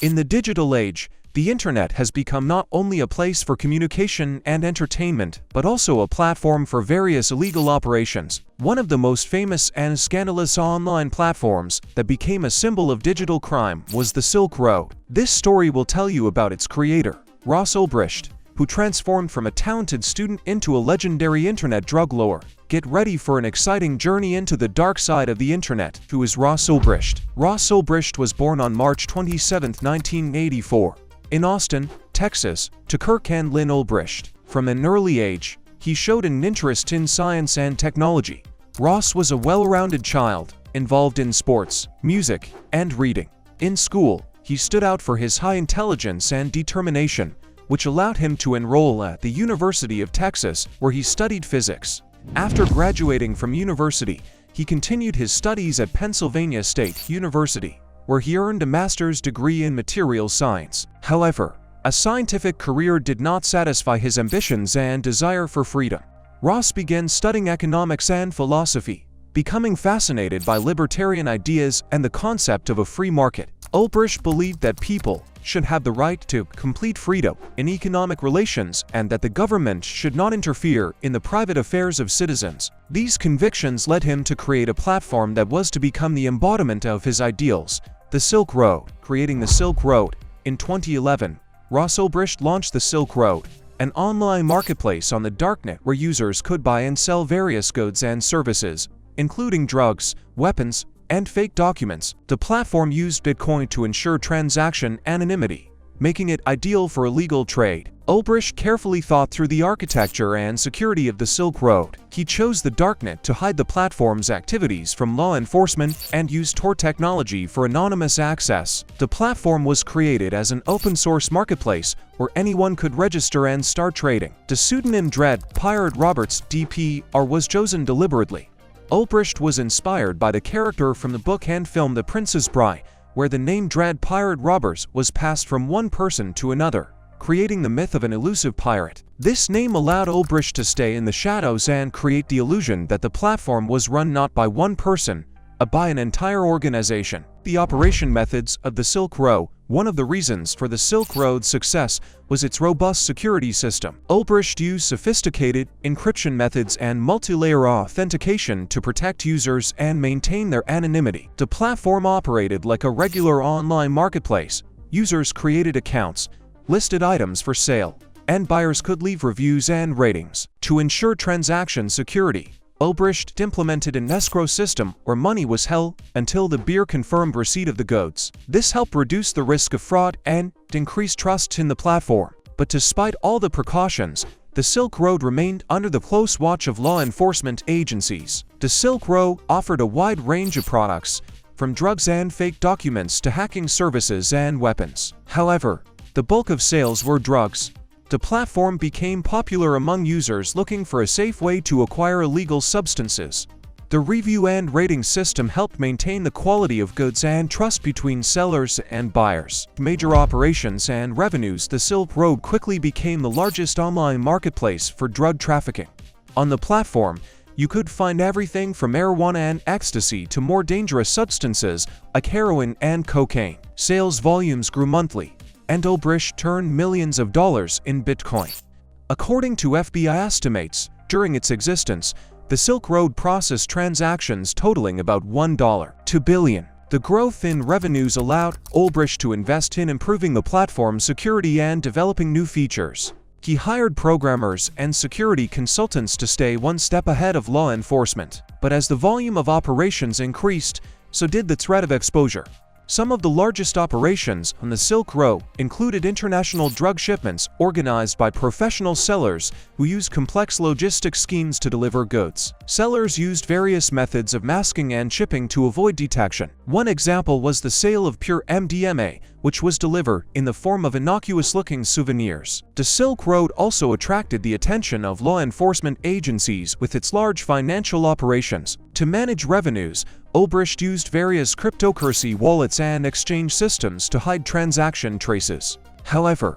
In the digital age, the internet has become not only a place for communication and entertainment, but also a platform for various illegal operations. One of the most famous and scandalous online platforms that became a symbol of digital crime was the Silk Road. This story will tell you about its creator, Ross Ulbricht, who transformed from a talented student into a legendary internet drug lord. Get ready for an exciting journey into the dark side of the internet. Who is Ross Ulbricht? Ross Ulbricht was born on March 27, 1984. In Austin, Texas, to Kirk and Lynn Ulbricht. From an early age, he showed an interest in science and technology. Ross was a well-rounded child, involved in sports, music, and reading. In school, he stood out for his high intelligence and determination, which allowed him to enroll at the University of Texas, where he studied physics. After graduating from university, he continued his studies at Pennsylvania State University, where he earned a master's degree in materials science. However, a scientific career did not satisfy his ambitions and desire for freedom. Ross began studying economics and philosophy, becoming fascinated by libertarian ideas and the concept of a free market. Ulbricht believed that people should have the right to complete freedom in economic relations and that the government should not interfere in the private affairs of citizens. These convictions led him to create a platform that was to become the embodiment of his ideals, the Silk Road. Creating the Silk Road. In 2011, Ross Ulbricht launched the Silk Road, an online marketplace on the darknet where users could buy and sell various goods and services, including drugs, weapons, and fake documents. The platform used Bitcoin to ensure transaction anonymity, making it ideal for illegal trade. Ulbricht carefully thought through the architecture and security of the Silk Road. He chose the darknet to hide the platform's activities from law enforcement and used Tor technology for anonymous access. The platform was created as an open-source marketplace where anyone could register and start trading. The pseudonym Dread Pirate Roberts DPR was chosen deliberately. Ulbricht was inspired by the character from the book and film The Princess Bride, where the name Dread Pirate Roberts was passed from one person to another, creating the myth of an elusive pirate. This name allowed Ulbricht to stay in the shadows and create the illusion that the platform was run not by one person, but by an entire organization. The operation methods of the Silk Road. One of the reasons for the Silk Road's success was its robust security system. Ulbricht used sophisticated encryption methods and multi-layer authentication to protect users and maintain their anonymity. The platform operated like a regular online marketplace. Users created accounts, listed items for sale, and buyers could leave reviews and ratings. To ensure transaction security, Ulbricht implemented an escrow system where money was held until the buyer confirmed receipt of the goods. This helped reduce the risk of fraud and increase trust in the platform. But despite all the precautions, the Silk Road remained under the close watch of law enforcement agencies. The Silk Road offered a wide range of products, from drugs and fake documents to hacking services and weapons. However, the bulk of sales were drugs. The platform became popular among users looking for a safe way to acquire illegal substances. The review and rating system helped maintain the quality of goods and trust between sellers and buyers. Major operations and revenues. The Silk Road quickly became the largest online marketplace for drug trafficking. On the platform, you could find everything from marijuana and ecstasy to more dangerous substances like heroin and cocaine. Sales volumes grew monthly, and Ulbricht turned millions of dollars in Bitcoin. According to FBI estimates, during its existence, the Silk Road processed transactions totaling about $1.2 billion. The growth in revenues allowed Ulbricht to invest in improving the platform's security and developing new features. He hired programmers and security consultants to stay one step ahead of law enforcement. But as the volume of operations increased, so did the threat of exposure. Some of the largest operations on the Silk Road included international drug shipments organized by professional sellers who used complex logistic schemes to deliver goods. Sellers used various methods of masking and shipping to avoid detection. One example was the sale of pure MDMA, which was delivered in the form of innocuous-looking souvenirs. The Silk Road also attracted the attention of law enforcement agencies with its large financial operations. To manage revenues, Ulbricht used various cryptocurrency wallets and exchange systems to hide transaction traces. However,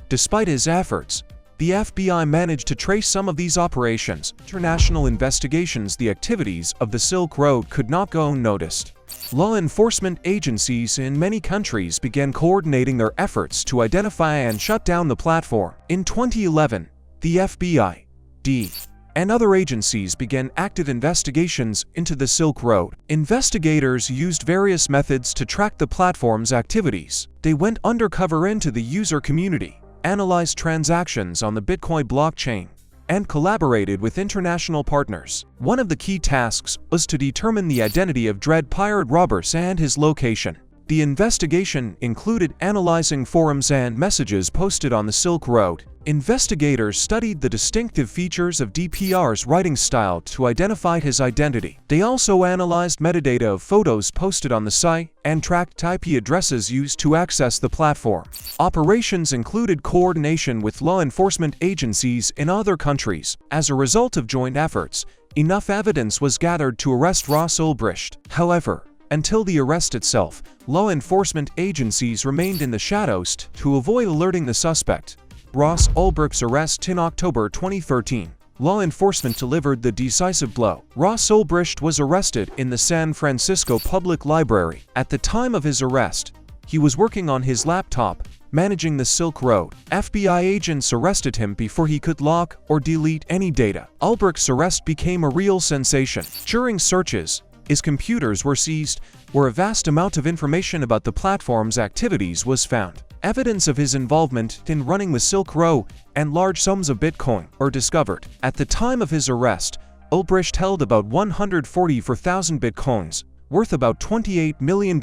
despite his efforts, the FBI managed to trace some of these operations. International investigations, the activities of the Silk Road could not go unnoticed. Law enforcement agencies in many countries began coordinating their efforts to identify and shut down the platform. In 2011, the FBI, and other agencies began active investigations into the Silk Road. Investigators used various methods to track the platform's activities. They went undercover into the user community, analyzed transactions on the Bitcoin blockchain, and collaborated with international partners. One of the key tasks was to determine the identity of Dread Pirate Roberts and his location. The investigation included analyzing forums and messages posted on the Silk Road. Investigators studied the distinctive features of DPR's writing style to identify his identity. They also analyzed metadata of photos posted on the site and tracked IP addresses used to access the platform. Operations included coordination with law enforcement agencies in other countries. As a result of joint efforts, enough evidence was gathered to arrest Ross Ulbricht. However, until the arrest itself, law enforcement agencies remained in the shadows to avoid alerting the suspect. Ross Ulbricht's arrest in October 2013. Law enforcement delivered the decisive blow. Ross Ulbricht was arrested in the San Francisco Public Library. At the time of his arrest, he was working on his laptop, managing the Silk Road. FBI agents arrested him before he could lock or delete any data. Ulbricht's arrest became a real sensation. During searches, his computers were seized, where a vast amount of information about the platform's activities was found. Evidence of his involvement in running the Silk Road and large sums of Bitcoin were discovered. At the time of his arrest, Ulbricht held about 144,000 Bitcoins, worth about $28 million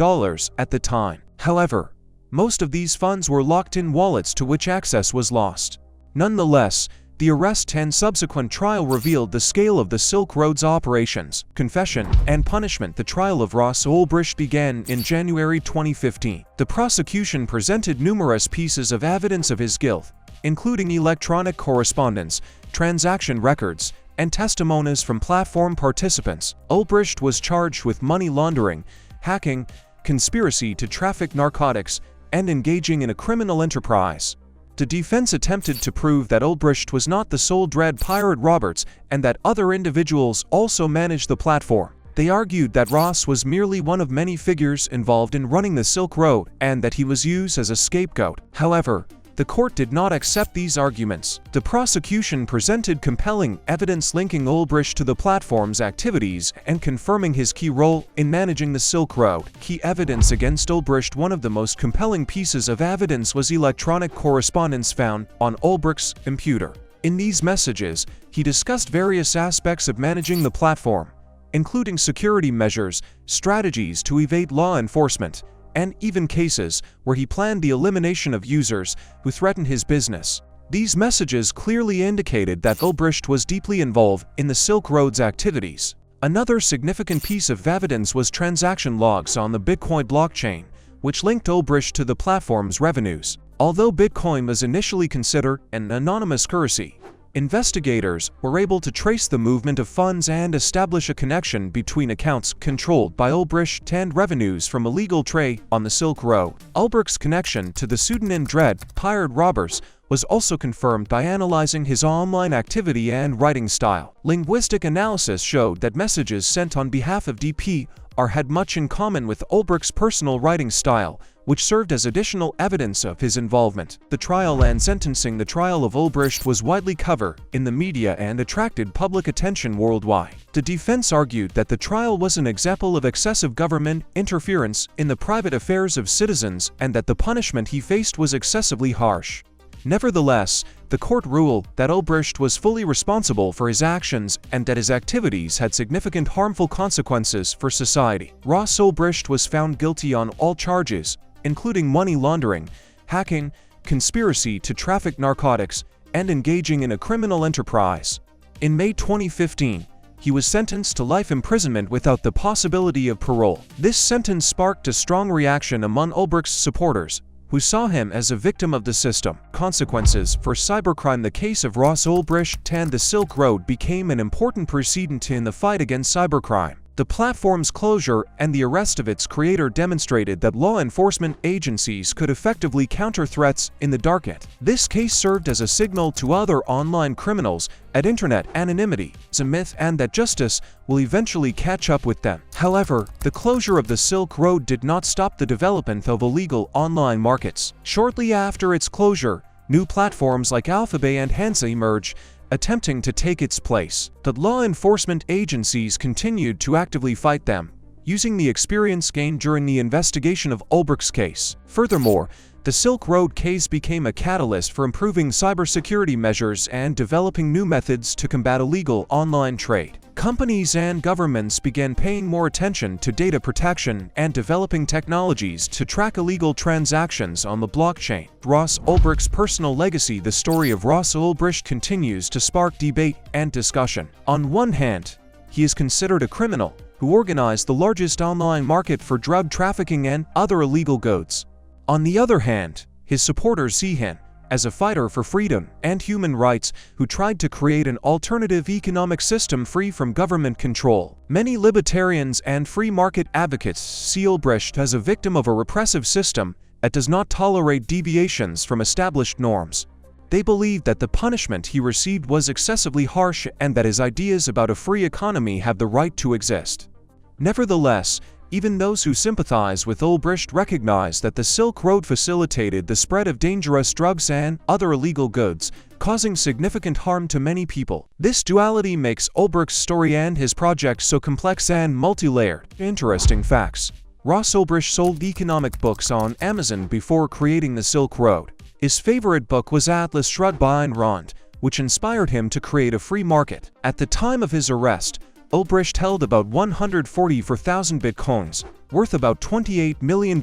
at the time. However, most of these funds were locked in wallets to which access was lost. Nonetheless, the arrest and subsequent trial revealed the scale of the Silk Road's operations, confession, and punishment. The trial of Ross Ulbricht began in January 2015. The prosecution presented numerous pieces of evidence of his guilt, including electronic correspondence, transaction records, and testimonies from platform participants. Ulbricht was charged with money laundering, hacking, conspiracy to traffic narcotics, and engaging in a criminal enterprise. The defense attempted to prove that Ulbricht was not the sole Dread Pirate Roberts and that other individuals also managed the platform. They argued that Ross was merely one of many figures involved in running the Silk Road and that he was used as a scapegoat. However, the court did not accept these arguments. The prosecution presented compelling evidence linking Ulbricht to the platform's activities and confirming his key role in managing the Silk Road. Key evidence against Ulbricht. One of the most compelling pieces of evidence was electronic correspondence found on Ulbricht's computer. In these messages, he discussed various aspects of managing the platform, including security measures, strategies to evade law enforcement, and even cases where he planned the elimination of users who threatened his business. These messages clearly indicated that Ulbricht was deeply involved in the Silk Road's activities. Another significant piece of evidence was transaction logs on the Bitcoin blockchain, which linked Ulbricht to the platform's revenues. Although Bitcoin was initially considered an anonymous currency, investigators were able to trace the movement of funds and establish a connection between accounts controlled by Ulbricht and revenues from illegal trade on the Silk Road. Ulbricht's connection to the pseudonym Dread Pirate Roberts was also confirmed by analyzing his online activity and writing style. Linguistic analysis showed that messages sent on behalf of DPR had much in common with Ulbricht's personal writing style, which served as additional evidence of his involvement. The trial and sentencing. The trial of Ulbricht was widely covered in the media and attracted public attention worldwide. The defense argued that the trial was an example of excessive government interference in the private affairs of citizens and that the punishment he faced was excessively harsh. Nevertheless, the court ruled that Ulbricht was fully responsible for his actions and that his activities had significant harmful consequences for society. Ross Ulbricht was found guilty on all charges, including money laundering, hacking, conspiracy to traffic narcotics, and engaging in a criminal enterprise. In May 2015, he was sentenced to life imprisonment without the possibility of parole. This sentence sparked a strong reaction among Ulbricht's supporters, who saw him as a victim of the system. Consequences for cybercrime. The case of Ross Ulbricht and the Silk Road became an important precedent in the fight against cybercrime. The platform's closure and the arrest of its creator demonstrated that law enforcement agencies could effectively counter threats in the dark net. This case served as a signal to other online criminals that internet anonymity is a myth and that justice will eventually catch up with them. However, the closure of the Silk Road did not stop the development of illegal online markets. Shortly after its closure, new platforms like Alphabet and Hansa emerged, attempting to take its place. But law enforcement agencies continued to actively fight them, using the experience gained during the investigation of Ulbricht's case. Furthermore, the Silk Road case became a catalyst for improving cybersecurity measures and developing new methods to combat illegal online trade. Companies and governments began paying more attention to data protection and developing technologies to track illegal transactions on the blockchain. Ross Ulbricht's personal legacy. The story of Ross Ulbricht continues to spark debate and discussion. On one hand, he is considered a criminal who organized the largest online market for drug trafficking and other illegal goods. On the other hand, his supporters see him as a fighter for freedom and human rights who tried to create an alternative economic system free from government control. Many libertarians and free market advocates see Ulbricht as a victim of a repressive system that does not tolerate deviations from established norms. They believe that the punishment he received was excessively harsh and that his ideas about a free economy have the right to exist. Nevertheless, even those who sympathize with Ulbricht recognize that the Silk Road facilitated the spread of dangerous drugs and other illegal goods, causing significant harm to many people. This duality makes Ulbricht's story and his project so complex and multi-layered. Interesting facts. Ross Ulbricht sold economic books on Amazon before creating the Silk Road. His favorite book was Atlas Shrugged by Ayn Rand, which inspired him to create a free market. At the time of his arrest, Ulbricht held about 144,000 bitcoins, worth about $28 million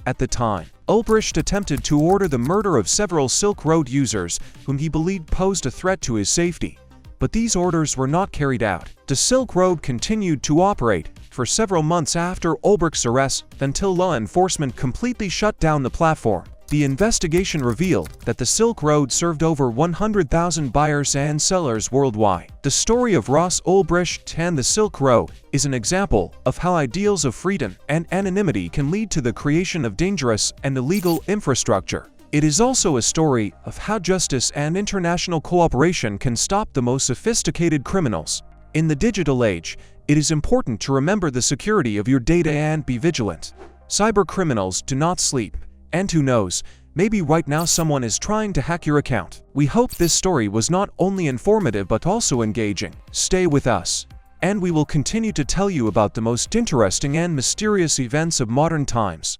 at the time. Ulbricht attempted to order the murder of several Silk Road users whom he believed posed a threat to his safety, but these orders were not carried out. The Silk Road continued to operate for several months after Ulbricht's arrest until law enforcement completely shut down the platform. The investigation revealed that the Silk Road served over 100,000 buyers and sellers worldwide. The story of Ross Ulbricht and the Silk Road is an example of how ideals of freedom and anonymity can lead to the creation of dangerous and illegal infrastructure. It is also a story of how justice and international cooperation can stop the most sophisticated criminals. In the digital age, it is important to remember the security of your data and be vigilant. Cybercriminals do not sleep. And who knows, maybe right now someone is trying to hack your account. We hope this story was not only informative but also engaging. Stay with us, and we will continue to tell you about the most interesting and mysterious events of modern times.